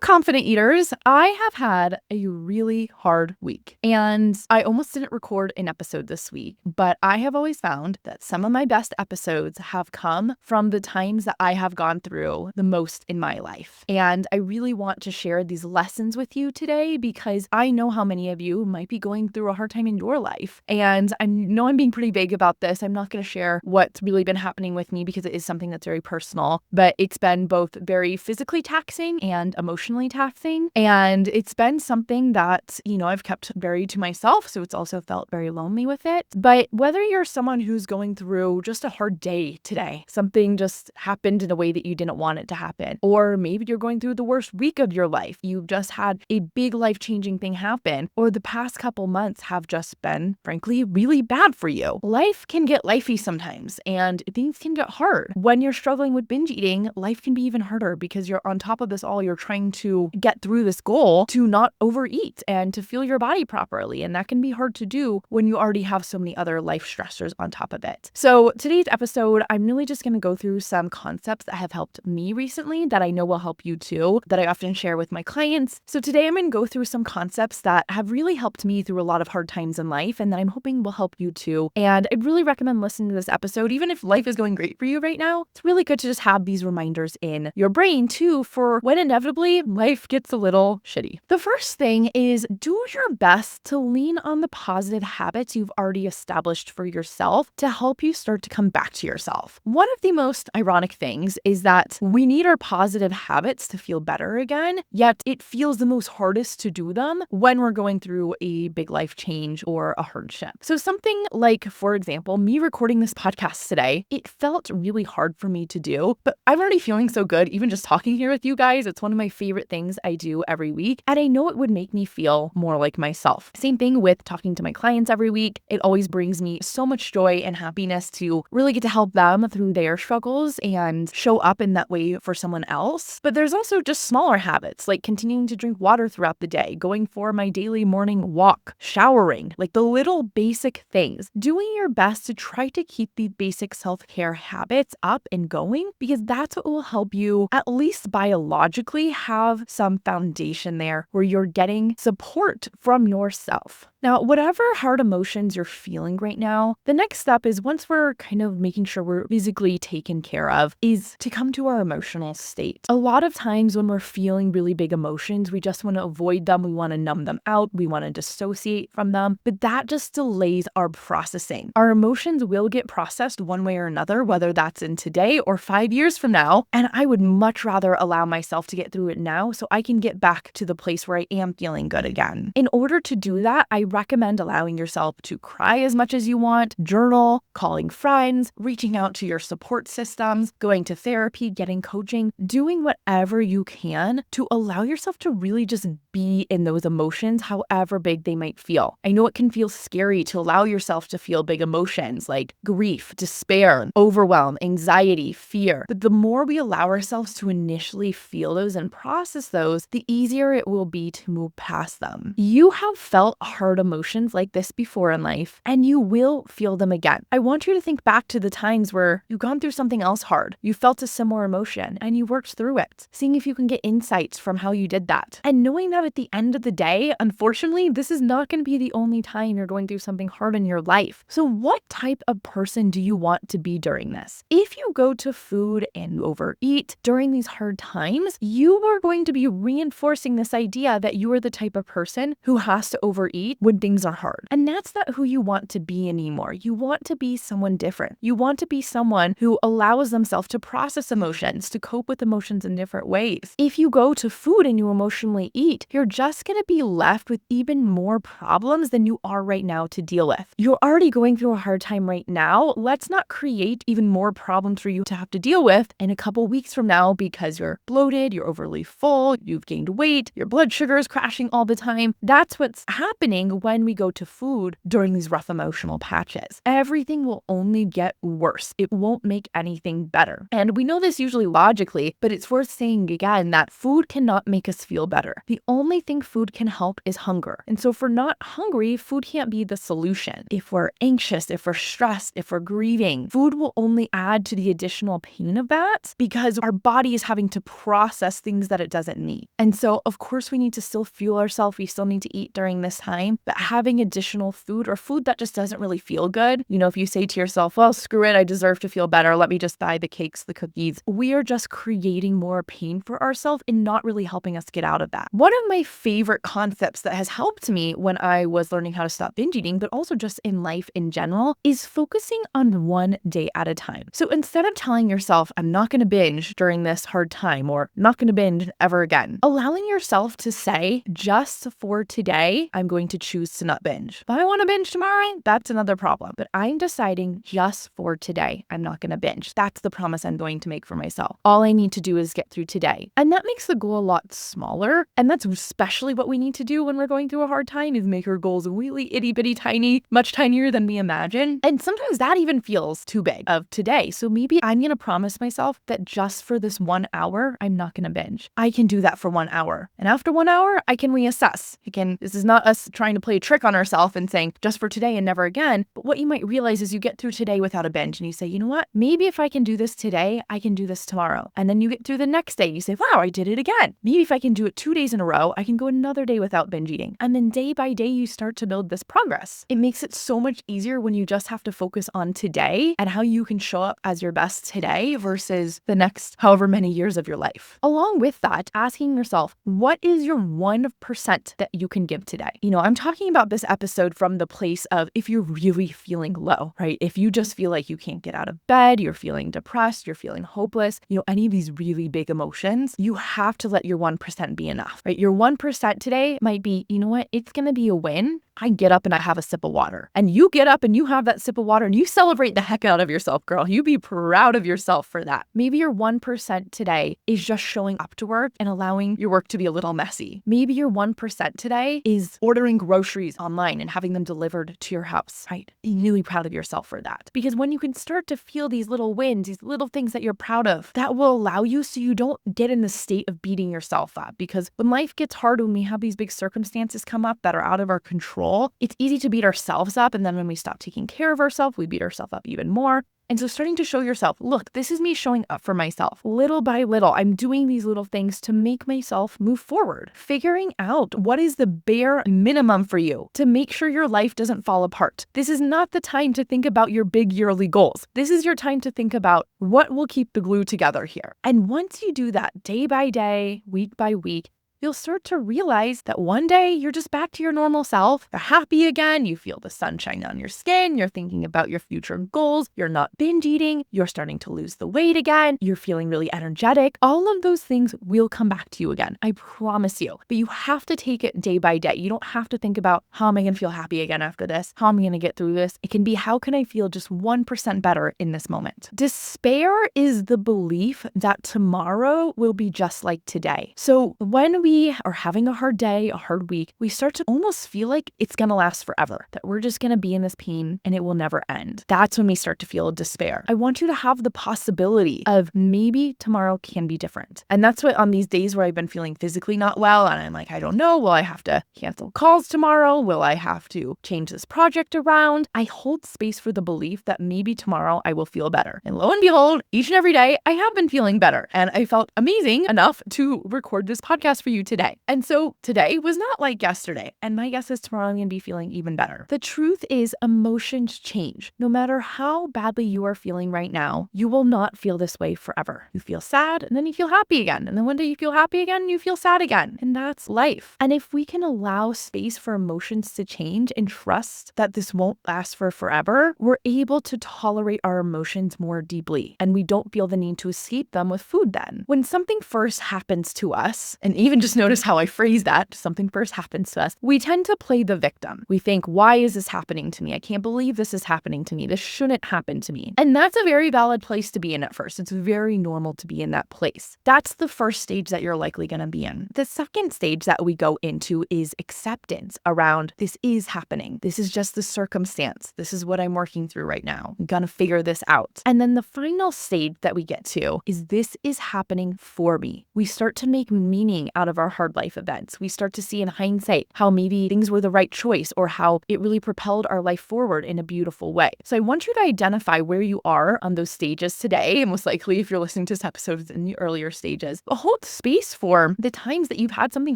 confident eaters, I have had a really hard week and I almost didn't record an episode this week, but I have always found that some of my best episodes have come from the times that I have gone through the most in my life. And I really want to share these lessons with you today because I know how many of you might be going through a hard time in your life. And I know I'm being pretty vague about this. I'm not going to share what's really been happening with me because it is something that's very personal, but it's been both very physically taxing and emotionally taxing. And it's been something that, I've kept very to myself. So it's also felt very lonely with it. But whether you're someone who's going through just a hard day today, something just happened in a way that you didn't want it to happen, or maybe you're going through the worst week of your life, you've just had a big life-changing thing happen, or the past couple months have just been, frankly, really bad for you. Life can get lifey sometimes, and things can get hard. When you're struggling with binge eating, life can be even harder because you're on top of this all, you're trying to get through this goal to not overeat and to feel your body properly. And that can be hard to do when you already have so many other life stressors on top of it. So today's episode, I'm really just going to go through some concepts that have helped me recently that I know will help you too, that I often share with my clients. So today I'm going to go through some concepts that have really helped me through a lot of hard times in life and that I'm hoping will help you too. And I'd really recommend listening to this episode, even if life is going great for you right now. It's really good to just have these reminders in your brain too for when inevitably life gets a little shitty. The first thing is do your best to lean on the positive habits you've already established for yourself to help you start to come back to yourself. One of the most ironic things is that we need our positive habits to feel better again, yet it feels the most hardest to do them when we're going through a big life change or a hardship. So something like, for example, me recording this podcast today, it felt really hard for me to do, but I'm already feeling so good even just talking here with you guys. It's one of my favorite things I do every week, and I know it would make me feel more like myself. Same thing with talking to my clients every week. It always brings me so much joy and happiness to really get to help them through their struggles and show up in that way for someone else. But there's also just smaller habits like continuing to drink water throughout the day, going for my daily morning walk, showering, like the little basic things, doing your best to try to keep the basic self-care habits up and going, because that's what will help you at least biologically have some foundation there where you're getting support from yourself. Now, whatever hard emotions you're feeling right now, the next step is, once we're kind of making sure we're physically taken care of, is to come to our emotional state. A lot of times when we're feeling really big emotions, we just want to avoid them. We want to numb them out. We want to dissociate from them, but that just delays our processing. Our emotions will get processed one way or another, whether that's in today or 5 years from now. And I would much rather allow myself to get through it now so I can get back to the place where I am feeling good again. In order to do that, I recommend allowing yourself to cry as much as you want, journal, calling friends, reaching out to your support systems, going to therapy, getting coaching, doing whatever you can to allow yourself to really just be in those emotions, however big they might feel. I know it can feel scary to allow yourself to feel big emotions like grief, despair, overwhelm, anxiety, fear. But the more we allow ourselves to initially feel those and process those, the easier it will be to move past them. You have felt hard emotions like this before in life, and you will feel them again. I want you to think back to the times where you've gone through something else hard, you felt a similar emotion, and you worked through it, seeing if you can get insights from how you did that. And knowing that at the end of the day, unfortunately, this is not going to be the only time you're going through something hard in your life. So what type of person do you want to be during this? If you go to food and you overeat during these hard times, you are going to be reinforcing this idea that you are the type of person who has to overeat when things are hard. And that's not who you want to be anymore. You want to be someone different. You want to be someone who allows themselves to process emotions, to cope with emotions in different ways. If you go to food and you emotionally eat, you're just going to be left with even more problems than you are right now to deal with. You're already going through a hard time right now. Let's not create even more problems for you to have to deal with in a couple weeks from now because you're bloated, you're overly full, you've gained weight, your blood sugar is crashing all the time. That's what's happening doing when we go to food during these rough emotional patches. Everything will only get worse. It won't make anything better. And we know this usually logically, but it's worth saying again that food cannot make us feel better. The only thing food can help is hunger. And so if we're not hungry, food can't be the solution. If we're anxious, if we're stressed, if we're grieving, food will only add to the additional pain of that because our body is having to process things that it doesn't need. And so, of course, we need to still fuel ourselves. We still need to eat during this time, but having additional food or food that just doesn't really feel good, if you say to yourself, well, screw it, I deserve to feel better, let me just buy the cakes, the cookies, we are just creating more pain for ourselves and not really helping us get out of that. One of my favorite concepts that has helped me when I was learning how to stop binge eating, but also just in life in general, is focusing on one day at a time. So instead of telling yourself, I'm not going to binge during this hard time or not going to binge ever again, allowing yourself to say, just for today, I'm going to choose to not binge. If I want to binge tomorrow, that's another problem. But I'm deciding just for today, I'm not going to binge. That's the promise I'm going to make for myself. All I need to do is get through today. And that makes the goal a lot smaller. And that's especially what we need to do when we're going through a hard time, is make our goals really itty bitty tiny, much tinier than we imagine. And sometimes that even feels too big of today. So maybe I'm going to promise myself that just for this 1 hour, I'm not going to binge. I can do that for 1 hour. And after 1 hour, I can reassess. Again, this is not us trying to play a trick on ourselves and saying just for today and never again. But what you might realize is you get through today without a binge and you say, you know what? Maybe if I can do this today, I can do this tomorrow. And then you get through the next day. You say, wow, I did it again. Maybe if I can do it 2 days in a row, I can go another day without binge eating. And then day by day, you start to build this progress. It makes it so much easier when you just have to focus on today and how you can show up as your best today versus the next however many years of your life. Along with that, asking yourself, what is your 1% that you can give today? I'm talking about this episode from the place of if you're really feeling low, right? If you just feel like you can't get out of bed, you're feeling depressed, you're feeling hopeless, any of these really big emotions, you have to let your 1% be enough, right? Your 1% today might be, you know what? It's going to be a win. I get up and I have a sip of water. And you get up and you have that sip of water and you celebrate the heck out of yourself, girl. You be proud of yourself for that. Maybe your 1% today is just showing up to work and allowing your work to be a little messy. Maybe your 1% today is ordering groceries online and having them delivered to your house, right? Be really proud of yourself for that. Because when you can start to feel these little wins, these little things that you're proud of, that will allow you so you don't get in the state of beating yourself up. Because when life gets hard, when we have these big circumstances come up that are out of our control, it's easy to beat ourselves up. And then when we stop taking care of ourselves, we beat ourselves up even more. And so starting to show yourself, look, this is me showing up for myself. Little by little, I'm doing these little things to make myself move forward. Figuring out what is the bare minimum for you to make sure your life doesn't fall apart. This is not the time to think about your big yearly goals. This is your time to think about what will keep the glue together here. And once you do that day by day, week by week, you'll start to realize that one day you're just back to your normal self. You're happy again. You feel the sunshine on your skin. You're thinking about your future goals. You're not binge eating. You're starting to lose the weight again. You're feeling really energetic. All of those things will come back to you again. I promise you. But you have to take it day by day. You don't have to think about how am I going to feel happy again after this? How am I going to get through this? It can be how can I feel just 1% better in this moment? Despair is the belief that tomorrow will be just like today. So when we are having a hard day, a hard week, we start to almost feel like it's going to last forever, that we're just going to be in this pain and it will never end. That's when we start to feel despair. I want you to have the possibility of maybe tomorrow can be different. And that's what on these days where I've been feeling physically not well and I'm like, I don't know, will I have to cancel calls tomorrow? Will I have to change this project around? I hold space for the belief that maybe tomorrow I will feel better. And lo and behold, each and every day I have been feeling better. And I felt amazing enough to record this podcast for you today. And so today was not like yesterday. And my guess is tomorrow I'm going to be feeling even better. The truth is emotions change. No matter how badly you are feeling right now, you will not feel this way forever. You feel sad and then you feel happy again. And then one day you feel happy again and you feel sad again. And that's life. And if we can allow space for emotions to change and trust that this won't last for forever, we're able to tolerate our emotions more deeply. And we don't feel the need to escape them with food then. When something first happens to us, and even just notice how I phrase that. Something first happens to us. We tend to play the victim. We think, why is this happening to me? I can't believe this is happening to me. This shouldn't happen to me. And that's a very valid place to be in at first. It's very normal to be in that place. That's the first stage that you're likely going to be in. The second stage that we go into is acceptance around this is happening. This is just the circumstance. This is what I'm working through right now. I'm going to figure this out. And then the final stage that we get to is this is happening for me. We start to make meaning out of our hard life events. We start to see in hindsight how maybe things were the right choice or how it really propelled our life forward in a beautiful way. So I want you to identify where you are on those stages today. And most likely, if you're listening to this episode in the earlier stages, hold space for the times that you've had something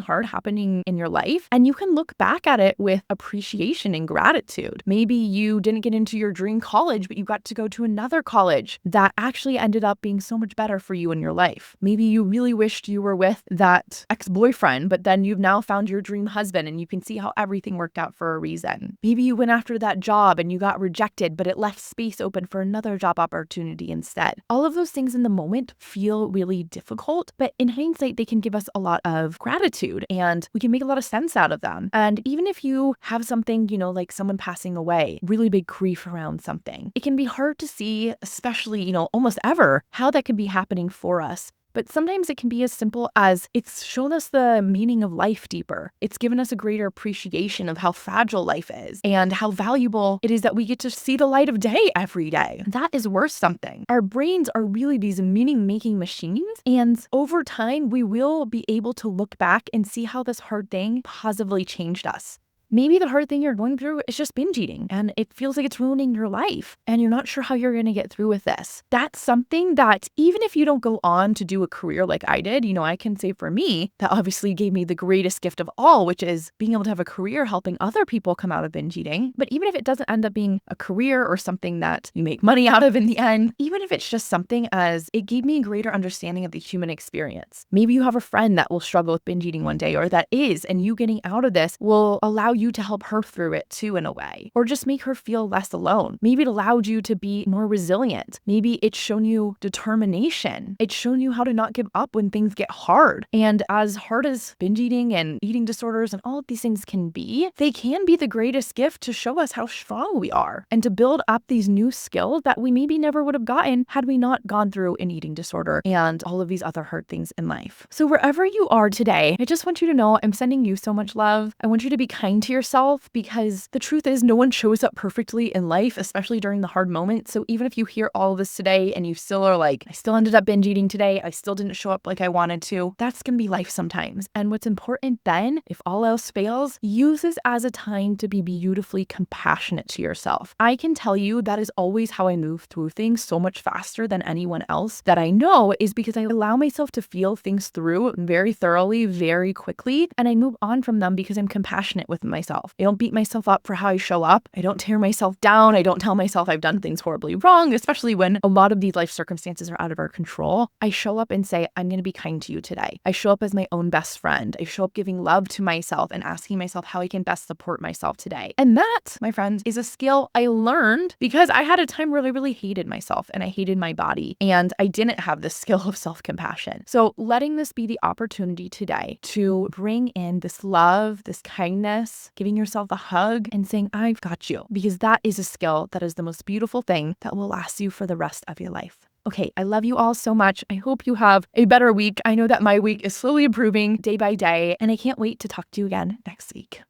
hard happening in your life. And you can look back at it with appreciation and gratitude. Maybe you didn't get into your dream college, but you got to go to another college that actually ended up being so much better for you in your life. Maybe you really wished you were with that ex-boyfriend, but then you've now found your dream husband and you can see how everything worked out for a reason. Maybe you went after that job and you got rejected, but it left space open for another job opportunity instead. All of those things in the moment feel really difficult, but in hindsight, they can give us a lot of gratitude and we can make a lot of sense out of them. And even if you have something, like someone passing away, really big grief around something, it can be hard to see, especially, almost ever, how that can be happening for us. But sometimes it can be as simple as it's shown us the meaning of life deeper. It's given us a greater appreciation of how fragile life is and how valuable it is that we get to see the light of day every day. That is worth something. Our brains are really these meaning-making machines, and over time, we will be able to look back and see how this hard thing positively changed us. Maybe the hard thing you're going through is just binge eating and it feels like it's ruining your life and you're not sure how you're going to get through with this. That's something that even if you don't go on to do a career like I did, I can say for me, that obviously gave me the greatest gift of all, which is being able to have a career helping other people come out of binge eating. But even if it doesn't end up being a career or something that you make money out of in the end, even if it's just something as it gave me a greater understanding of the human experience. Maybe you have a friend that will struggle with binge eating one day or that is, and you getting out of this will allow you to help her through it too in a way, or just make her feel less alone. Maybe it allowed you to be more resilient. Maybe it's shown you determination. It's shown you how to not give up when things get hard. And as hard as binge eating and eating disorders and all of these things can be, they can be the greatest gift to show us how strong we are and to build up these new skills that we maybe never would have gotten had we not gone through an eating disorder and all of these other hard things in life. So wherever you are today, I just want you to know I'm sending you so much love. I want you to be kind to yourself because the truth is no one shows up perfectly in life, especially during the hard moments. So even if you hear all of this today and you still are like, I still ended up binge eating today, I still didn't show up like I wanted to, that's going to be life sometimes. And what's important then, if all else fails, use this as a time to be beautifully compassionate to yourself. I can tell you that is always how I move through things so much faster than anyone else that I know, is because I allow myself to feel things through very thoroughly, very quickly, and I move on from them because I'm compassionate with myself. I don't beat myself up for how I show up. I don't tear myself down. I don't tell myself I've done things horribly wrong, especially when a lot of these life circumstances are out of our control. I show up and say, I'm going to be kind to you today. I show up as my own best friend. I show up giving love to myself and asking myself how I can best support myself today. And that, my friends, is a skill I learned because I had a time where I really hated myself and I hated my body and I didn't have this skill of self-compassion. So letting this be the opportunity today to bring in this love, this kindness, giving yourself a hug and saying, I've got you, because that is a skill that is the most beautiful thing that will last you for the rest of your life. Okay, I love you all so much. I hope you have a better week. I know that my week is slowly improving day by day, and I can't wait to talk to you again next week.